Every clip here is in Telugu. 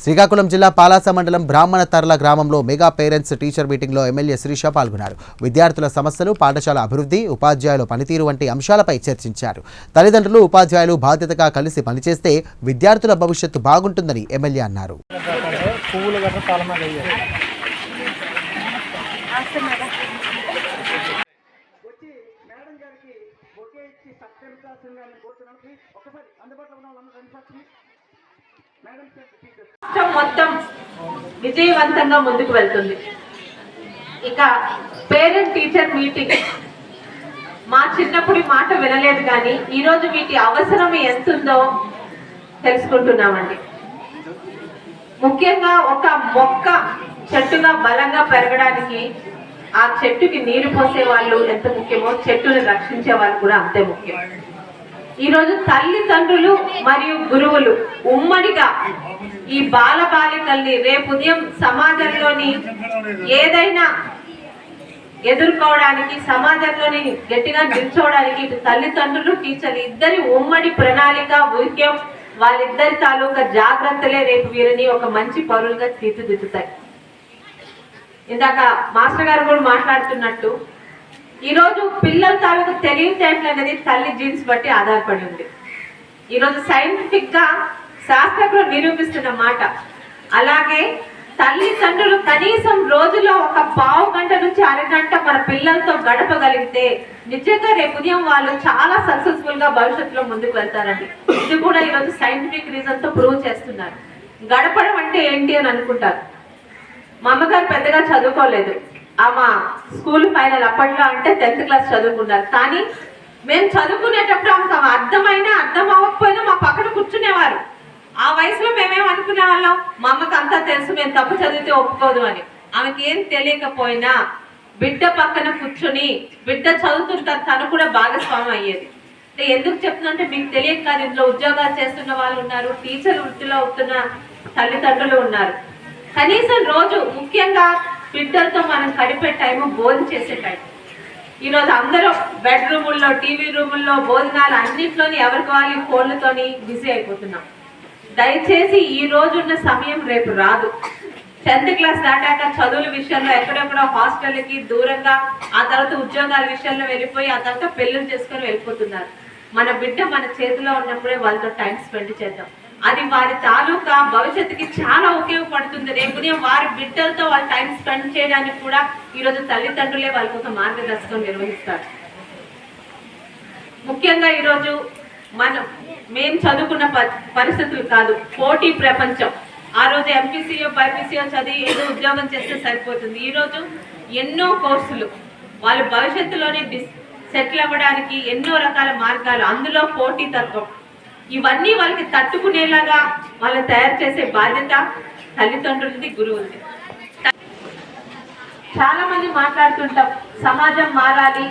శ్రీకాకుళం జిల్లా పాలాస మండలం బ్రాహ్మణ తర్ల గ్రామంలో మెగా పేరెంట్స్ టీచర్ మీటింగ్లో ఎమ్మెల్యే శిరీష పాల్గొన్నారు. విద్యార్థుల సమస్యలు, పాఠశాల అభివృద్ధి, ఉపాధ్యాయుల పనితీరు వంటి అంశాలపై చర్చించారు. తల్లిదండ్రులు, ఉపాధ్యాయులు బాధ్యతగా కలిసి పనిచేస్తే విద్యార్థుల భవిష్యత్తు బాగుంటుందని ఎమ్మెల్యే అన్నారు. మొత్తం విజయవంతంగా ముందుకు వెళ్తుంది. ఇక పేరెంట్ టీచర్ మీటింగ్ మా చిన్నప్పుడు మాట వినలేదు, కానీ ఈరోజు వీటి అవసరం ఎంతుందో తెలుసుకుంటున్నామండి. ముఖ్యంగా ఒక మొక్క చెట్టుగా బలంగా పెరగడానికి ఆ చెట్టుకి నీరు పోసే వాళ్ళు ఎంత ముఖ్యమో, చెట్టుని రక్షించే వాళ్ళు కూడా అంతే ముఖ్యం. ఈరోజు తల్లిదండ్రులు మరియు గురువులు ఉమ్మడిగా ఈ బాలబాలికల్ని రేపు ఉదయం సమాజంలోని ఏదైనా ఎదుర్కోవడానికి, సమాజంలోని గట్టిగా నిల్చోవడానికి ఇటు తల్లిదండ్రులు, టీచర్లు ఇద్దరి ఉమ్మడి ప్రణాళిక, ఊక్యం, వాళ్ళిద్దరి తాలూకా జాగ్రత్తలే రేపు వీరిని ఒక మంచి పౌరులుగా తీర్చిదిద్దుతాయి. ఇందాక మాస్టర్ గారు కూడా మాట్లాడుతున్నట్టు ఈరోజు పిల్లల తాలూకు తెలివితేటలు అనేది తల్లి జీన్స్ బట్టి ఆధారపడి ఉంది. ఈరోజు సైంటిఫిక్ గా శాస్త్రజ్ఞులు నిరూపిస్తున్న మాట. అలాగే తల్లిదండ్రులు కనీసం రోజులో ఒక పావు గంట నుంచి అరగంట మన పిల్లలతో గడపగలిగితే నిజంగా రేపు ఉదయం వాళ్ళు చాలా సక్సెస్ఫుల్ గా భవిష్యత్తులో ముందుకు వెళ్తారండి. ఇది కూడా ఈరోజు సైంటిఫిక్ రీజన్ తో ప్రూవ్ చేస్తున్నారు. గడపడం అంటే ఏంటి అని అనుకుంటారు. మా అమ్మగారు పెద్దగా చదువుకోలేదు. ఆమె స్కూల్ ఫైనల్ అప్పట్లో అంటే 10th క్లాస్ చదువుకున్నారు. కానీ మేము చదువుకునేటప్పుడు ఆమెకు అర్థమైనా అర్థం అవ్వకపోయినా మా పక్కన కూర్చునేవారు. ఆ వయసులో మేమేం అనుకునే వాళ్ళం, మా అమ్మకి అంతా తెలుసు, మేము తప్పు చదివితే ఒప్పుకోదు అని. ఆమెకి ఏం తెలియకపోయినా బిడ్డ పక్కన కూర్చుని బిడ్డ చదువుతుంటారు, తను కూడా భాగస్వామి అయ్యేది. అంటే ఎందుకు చెప్తుందంటే మీకు తెలియక కాదు, ఇందులో ఉద్యోగాలు చేస్తున్న వాళ్ళు ఉన్నారు, టీచర్ వృత్తిలో ఉంటున్న తల్లిదండ్రులు ఉన్నారు. కనీసం రోజు ముఖ్యంగా బిడ్డలతో మనం గడిపే టైము భోజనం చేసే టైం. ఈరోజు అందరూ బెడ్రూముల్లో, టీవీ రూముల్లో, భోజనాలు అన్నింటిలోని ఎవరికి వాళ్ళు ఫోన్లతోని బిజీ అయిపోతున్నాం. దయచేసి ఈ రోజు ఉన్న సమయం రేపు రాదు. 10th క్లాస్ దాటాక చదువుల విషయంలో ఎక్కడెక్కడో హాస్టల్కి దూరంగా, ఆ తర్వాత ఉద్యోగాల విషయంలో వెళ్ళిపోయి ఆ తర్వాత పెళ్ళిళ్ళు చేసుకొని వెళ్ళిపోతున్నారు. మన బిడ్డ మన చేతిలో ఉన్నప్పుడే వాళ్ళతో టైం స్పెండ్ చేద్దాం. అది వారి తాలూకా భవిష్యత్తుకి చాలా ఉపయోగపడుతుంది. రేపు ఉదయం వారి బిడ్డలతో వాళ్ళు టైం స్పెండ్ చేయడానికి కూడా ఈరోజు తల్లిదండ్రులే వాళ్ళకి ఒక మార్గదర్శకం నిర్వహిస్తారు. ముఖ్యంగా ఈరోజు మేము చదువుకున్న పరిస్థితులు కాదు, పోటీ ప్రపంచం. ఆ రోజు ఎంపీసీఓ, బైపీసీఓ చదివి ఏదో ఉద్యోగం చేస్తే సరిపోతుంది. ఈరోజు ఎన్నో కోర్సులు, వాళ్ళు భవిష్యత్తులోనే సెటిల్ అవ్వడానికి ఎన్నో రకాల మార్గాలు, అందులో పోటీ తత్వం, ఇవన్నీ వాళ్ళకి తట్టుకునేలాగా వాళ్ళని తయారు చేసే బాధ్యత తల్లిదండ్రులది, గురువులది. చాలా మంది మాట్లాడుతుంటాం సమాజం మారాలి,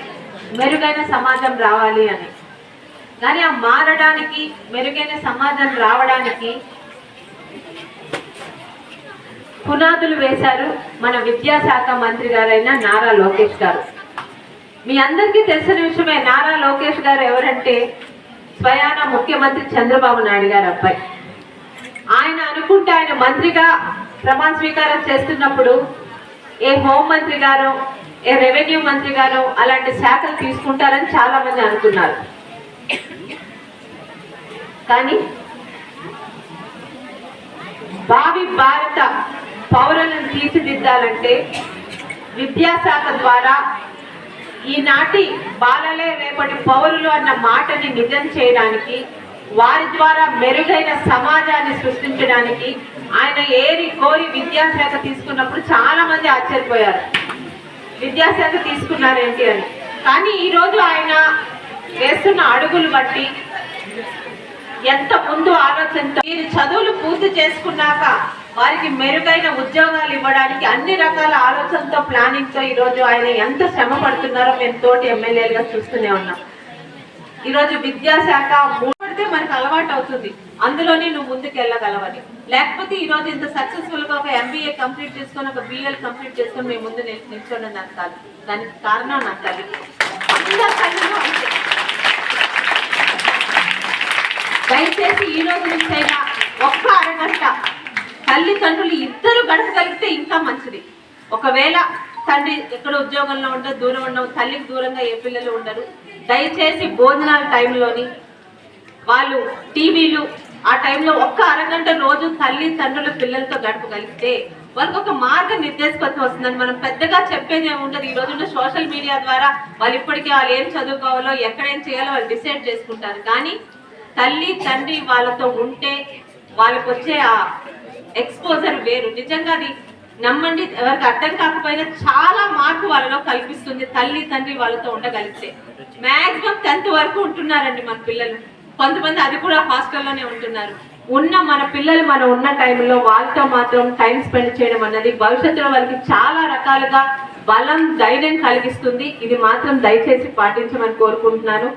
మెరుగైన సమాజం రావాలి అని. కానీ ఆ మారడానికి, మెరుగైన సమాజం రావడానికి పునాదులు వేశారు మన విద్యాశాఖ మంత్రి గారైన నారా లోకేష్ గారు. మీ అందరికీ తెలిసిన విషయమే, నారా లోకేష్ గారు ఎవరంటే స్వయాన ముఖ్యమంత్రి చంద్రబాబు నాయుడు గారు అబ్బాయి. ఆయన అనుకుంటే ఆయన మంత్రిగా ప్రమాణ స్వీకారం చేస్తున్నప్పుడు ఏ హోంమంత్రి గారో, ఏ రెవెన్యూ మంత్రి గారో అలాంటి శాఖలు తీసుకుంటారని చాలా మంది అనుకున్నారు. కానీ భావి భారత పౌరులను తీర్చిదిద్దాలంటే విద్యాశాఖ ద్వారా ఈనాటి బాలలే రేపటి పౌరులు అన్న మాటని నిజం చేయడానికి, వారి ద్వారా మెరుగైన సమాజాన్ని సృష్టించడానికి ఆయన ఏరి కోరి విద్యాశాఖ తీసుకున్నప్పుడు చాలా మంది ఆశ్చర్యపోయారు, విద్యాశాఖ తీసుకున్నారేంటి అని. కానీ ఈరోజు ఆయన వేస్తున్న అడుగులు బట్టి ఎంత ముందు ఆలోచనతో వీరి చదువులు పూర్తి చేసుకున్నాక వారికి మెరుగైన ఉద్యోగాలు ఇవ్వడానికి అన్ని రకాల ఆలోచనతో, ప్లానింగ్ తో ఈరోజు ఆయన ఎంత శ్రమ పడుతున్నారో మేము తోటి ఎమ్మెల్యేలుగా చూస్తూనే ఉన్నాం. ఈరోజు విద్యాశాఖ మూడితే మనకు అలవాటు అవుతుంది, అందులోనే నువ్వు ముందుకు వెళ్ళగలవని. లేకపోతే ఈరోజు ఇంత సక్సెస్ఫుల్ గా ఒక MBA కంప్లీట్ చేసుకొని, ఒక BL కంప్లీట్ చేసుకొని మేము ముందు నిల్చోండి నాకు కాదు. దానికి కారణం నాకు తల్లి. అందరి తల్లిలో అంతే. దయచేసి ఈ రోజు నుంచి అయినా ఒక్క అరగంట తల్లిదండ్రులు ఇద్దరు గడపగలిగితే ఇంకా మంచిది. ఒకవేళ తండ్రి ఎక్కడ ఉద్యోగంలో ఉండదు, దూరం ఉండవు, తల్లికి దూరంగా ఏ పిల్లలు ఉండరు. దయచేసి భోజనాల టైంలోని వాళ్ళు టీవీలు ఆ టైంలో ఒక్క అరగంట రోజు తల్లిదండ్రులు పిల్లలతో గడపగలిగితే వాళ్ళకి ఒక మార్గ నిర్దేశకత్వం వస్తుందని. మనం పెద్దగా చెప్పేది ఏమి ఉండదు. ఈ రోజున్న సోషల్ మీడియా ద్వారా వాళ్ళు ఇప్పటికీ వాళ్ళు ఏం చదువుకోవాలో ఎక్కడేం చేయాలో వాళ్ళు డిసైడ్ చేసుకుంటారు. కానీ తల్లి తండ్రి వాళ్ళతో ఉంటే వాళ్ళకి వచ్చే ఆ ఎక్స్పోజర్ వేరు. నిజంగా అది నమ్మండి, ఎవరికి అర్థం కాకపోయినా చాలా మార్పు వాళ్ళలో కల్పిస్తుంది తల్లి తండ్రి వాళ్ళతో ఉండగలిగితే. మాక్సిమం 10th వరకు ఉంటున్నారండి మన పిల్లలు. కొంతమంది అది కూడా హాస్టల్లోనే ఉంటున్నారు. మన పిల్లలు మనం ఉన్న టైంలో వాళ్ళతో మాత్రం టైం స్పెండ్ చేయడం అన్నది భవిష్యత్తులో వాళ్ళకి చాలా రకాలుగా బలం ధైర్యం కలిగిస్తుంది. ఇది మాత్రం దయచేసి పాటించమని కోరుకుంటున్నాను.